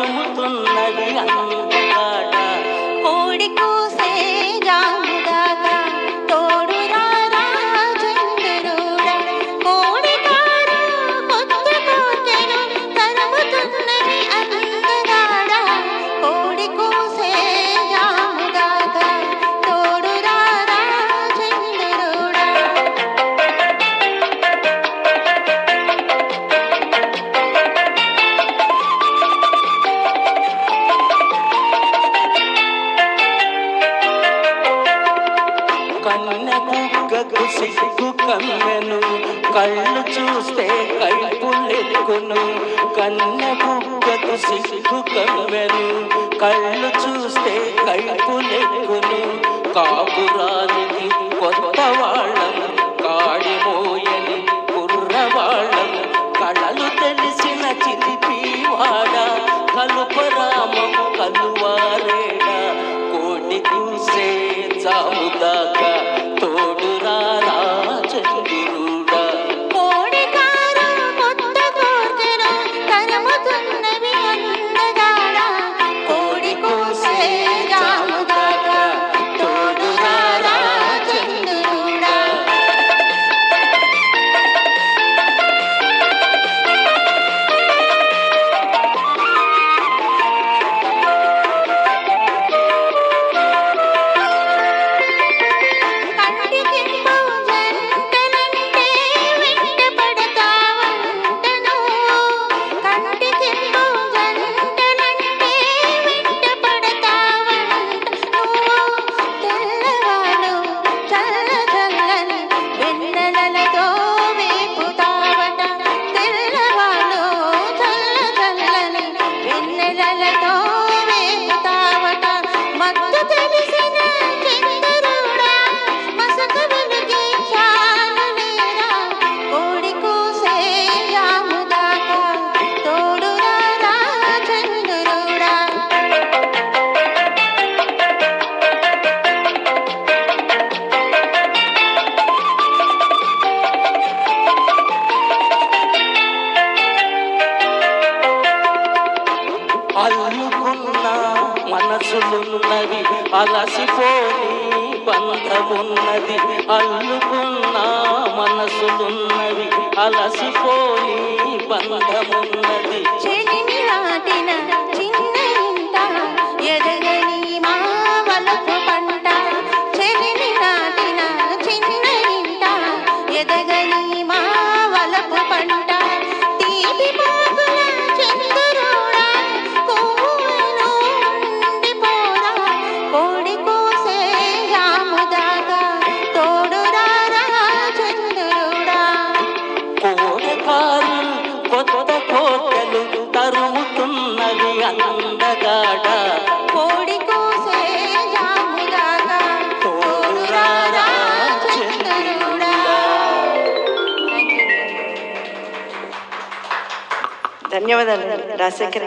తరుముతున్నది అందగాడ. కోడి కూసే జాముదాకా తోడు రారా చంద్రుడా. కోడి కారు కొత్త కోటెను తరుముతున్నది అందగాడ. కోడి కూసే జాముదాకా తోడు రారా చంద్రుడా. కన్న కుక్కకు సిగ్గు కమ్మెను, కళ్ళు చూస్తే కైపులెక్కును. కన్న కుక్కకు సిగ్గు కమ్మెను, కళ్ళు చూస్తే కైపులెక్కును. కాపురానికి కొత్త వాళ్ళం, కాడి మోయని కుర్రవాళ్ళం. కళలు తెలిసిన చిలిపివాడ, కలుపరామం కలువారేడా. కోడి కూసే జాముదాకా తోడు రారా చంద్రుడా. కోడి కారు కొత్త కోటెను తరుముతున్నది అందగాడ. కోడి కూసే జాముదాకా తోడు రారా చంద్రుడా. కంటికింపు జంటలంటే వెంట పడతావంటను. కంటికింపు జంటలంటే వెంట పడతావంటను. తెల్లవాడు చల్ల చల్లని వెన్నెలలతో వేపుతావట. తెల్లవాడు చల్ల చల్లని వెన్నెలలతో వేపుతావట. మత్తు తెలిసిన చంద్రుడా మసక వెలుగే చాలులేరా. కోడి కూసే జాముదాకా తోడు రారా చంద్రుడా. అల్లుకున్న మనసులున్నవి, అలసిపోని బంధమున్నది. అల్లుకున్న మనసులున్నవి, అలసిపోని బంధమున్నది. చెలిమి నాటిన చిన్న ఇంట ఎదగని మా వలపు పంట. చెలిమి నాటిన చిన్న ఇంట ఎదగని మా వలపు పంట. తీపి పాకుల చంద్రుడా కొవ్వును ఉండిపోరా. కోడి కూసే జాముదాకా తోడు రారా చంద్రుడా. కోడకారు కొత్త కోటలు తరుముతున్నది అందగాడ. కోడి కూసే జాముదాకా తోడు రారా చంద్రుడా. ధన్యవాదాలు రాజశేఖర్.